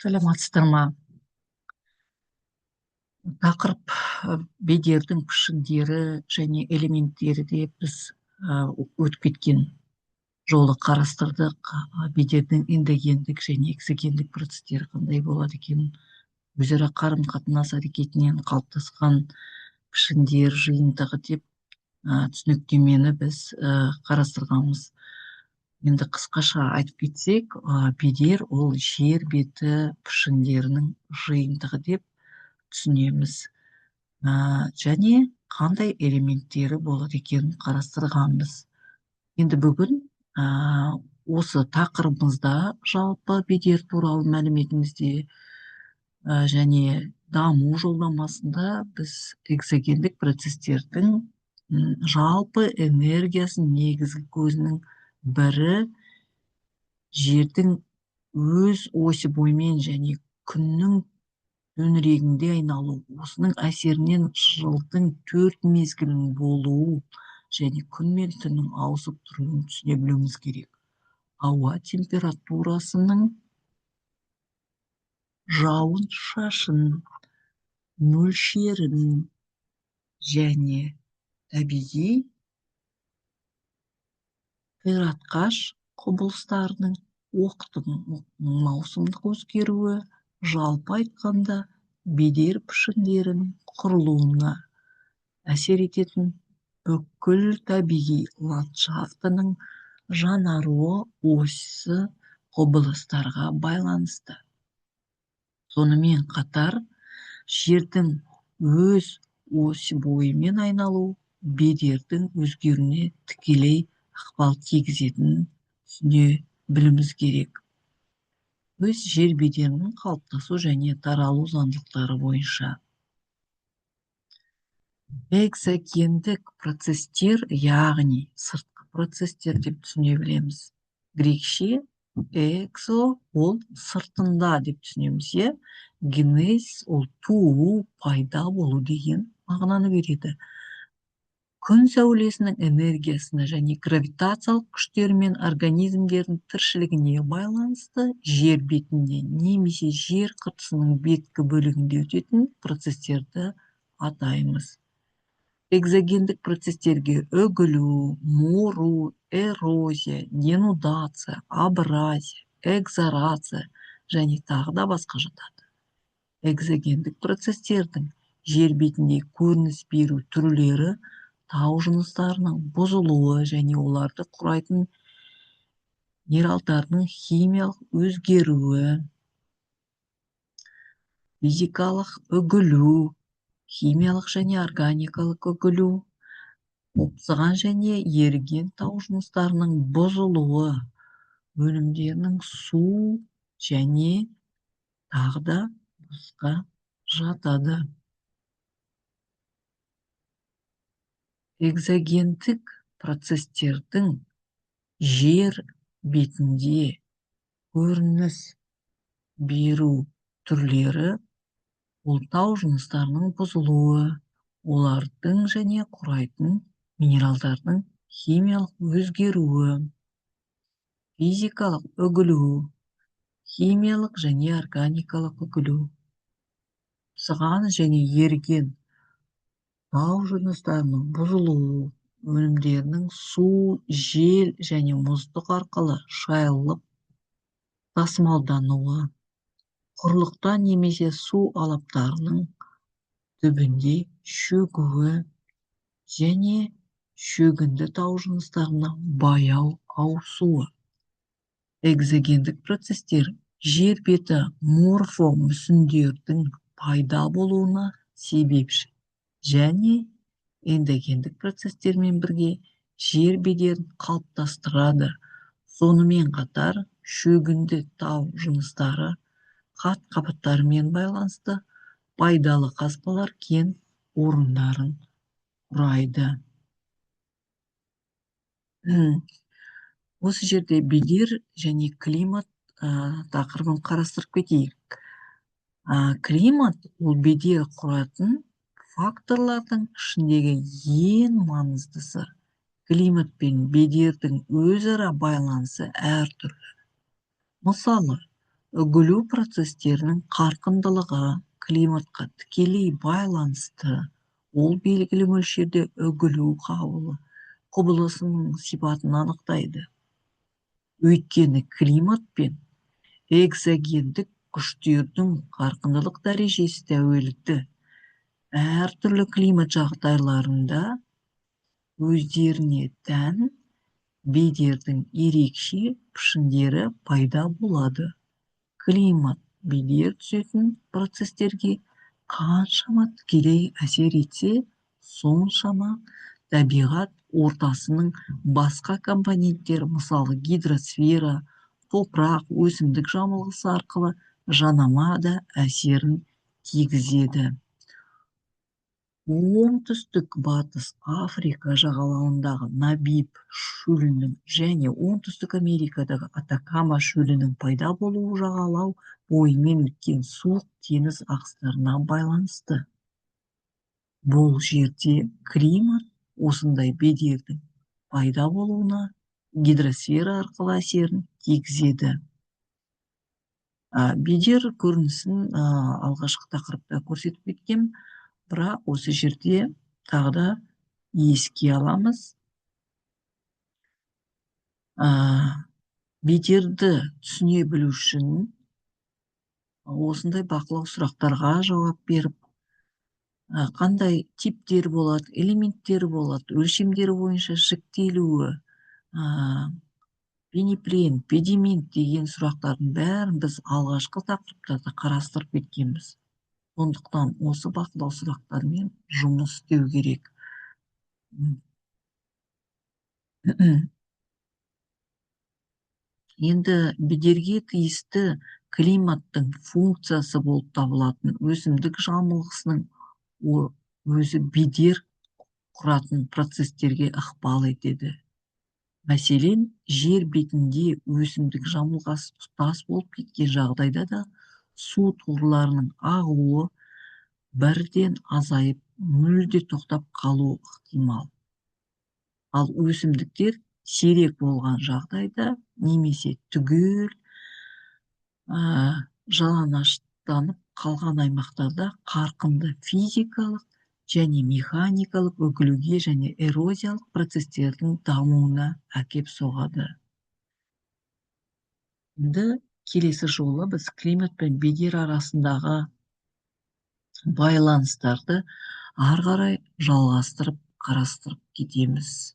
Саламатсыздар ма? Тақырып бедердің пішіндері және элементтері деп біз өтіп кеткен жолы қарастырдық. Бедердің эндогендік және экзогендік процестері қандай болады екенін, өзара қарым-қатынас әрекетінен қалыптасқан пішіндер жиынтығы деп түсініктемені біз қарастырғанбыз. Енді қысқаша айтып кетсек, бедер ол жер беті пішіндерінің жиынтығы деп түсінеміз. Және қандай элементтері болады екенін қарастырғанбыз. Енді бүгін осы тақырыбымызда жалпы бедер туралы мәліметімізде және даму жолдамасында біз экзогендік процестердің жалпы энергиясын негізгі көзінің бірі жердің өз осі бойымен және күннің төңірегінде айналу, осының әсерінен жылдың 4 мезгілінің болуы және күн мен түннің ауысып тұруын түсіне білуіміз керек. Ауа температурасының, жауын шашын мөлшерін және табиғи қиратқаш құбылыстарының уақытының маусымдық өзгеруі, жалпы айтқанда бедер пішіндерінің құрылуына әсер ететін бүкіл табиғи ландшафтының жаңаруы осы құбылыстарға байланысты. Сонымен қатар жердің өз оси бойымен айналу бедердің өзгеруіне тікелей ықпал тигізетінін түсіне білуіміз керек. Өз жер бедерінің қалыптасу және таралу заңдылықтары бойынша экзогендік процестер, яғни сыртқы процестер деп түсіне білеміз. Грекше экзо ол сыртында деп түсінеміз, генез ол туу, пайда болу деген мағынаны береді. Күн сәулесінің энергиясына және гравитациялық күштері мен организмдердің тіршілігіне байланысты жер бетінде немесе жер қыртысының беткі бөлігінде өтетін процестерді атаймыз. Экзогендік процестерге үгілу, мору, эрозия, денудация, абразия, экзорация және тағы да басқа жатады. Экзогендік процестердің жер бетінде көрініс беру түрлері тау жыныстарының бұзылуы және оларды құрайтын минералдардың химиялық өзгеруі, физикалық үгілу, химиялық және органикалық үгілу, қопсыған және еріген тау жыныстарының бұзылуы, өнімдерінің су және тағы да басқа жатады. Экзогендік процестердің жер бетінде көрініс беру түрлері ол тау жыныстарының бұзылуы, олардың және құрайтын минералдардың химиялық өзгеруі, физикалық үгілу, химиялық және органикалық үгілу, қопсыған және еріген тау жыныстарының бұзылуы, өнімдерінің су, жел және мұздық арқылы шайылып тасымалдануы, құрлықта немесе су алаптарының түбінде шөгуі және шөгінді тау жыныстарына баяу ауысуы. Экзогендік процестер жер беті морфомүсіндердің пайда болуына себепші және эндогендік процестермен бірге жер бедерін қалыптастырады. Сонымен қатар шөгінді тау жыныстары қат-қабаттарымен байланысты пайдалы қазбалар кен орындарын құрайды. Осы жерде бедер және климат тақырыбын қарастырып кетейік. Климат ол бедер құратын факторлардың ішіндегі ең маңыздысы. Климат пен бедердің өзара байланысы әртүрлі. Мысалы, үгілу процестерінің қарқындылығы климатқа тікелей байланысты. Ол белгілі мөлшерде үгілу құбылысының сипатын анықтайды. Өйткені климат пен экзогендік күштердің қарқындылық дәрежесі тәуелді. Әртүрлі климат жағдайларында өздеріне тән бедердің ерекше пішіндері пайда болады. Климат бедер түсетін процестерге қаншама тікелей әсер етсе, соншама табиғат ортасының басқа компоненттері, мысалы гидросфера, топырақ, өсімдік жамылғысы арқылы жанама да әсерін тигізеді. Оңтүстік батыс Африка жағалауындағы Намиб шөлінің және оңтүстік Америкадағы Атакама шөлінің пайда болуы жағалау бойымен өткен суық теңіз ағыстарына байланысты. Бұл жерде климат осындай бедердің пайда болуына гидросфера арқылы әсерін тигізеді. Бедер көрінісін алғашқы тақырыпта көрсетіп кеткем, бірақ осы жерде тағы да еске аламыз. Бедерді түсіне білу үшін осындай бақылау сұрақтарға жауап беріп, қандай типтер болады, элементтері болады, өлшемдері бойынша жіктелуі, бейнеплен, педимент деген сұрақтардың бәрін біз алғашқы тақырыптарда қарастырып кеткенбіз. Сондықтан осы бақылау сұрақтарымен жұмыс істеу керек. Енді бедерге тиісті климаттың функциясы болып табылатын өсімдік жамылғысының өзі бедер құратын процестерге ықпал етеді. Мәселен, жер бетінде өсімдік жамылғасы тұтас болып кеткен жағдайда да су торларының ағуы бірден азайып, мүлде тоқтап қалуы ықтимал. Ал өсімдіктер сирек болған жағдайда немесе түгел жалаңаштанып қалған аймақтарда қарқынды физикалық және механикалық үгілуге және эрозиялық процестердің дамуына әкеп соғады. Енді келесі жолы біз климат пен бедер арасындағы байланыстарды ары қарай жалғастырып қарастырып кетеміз.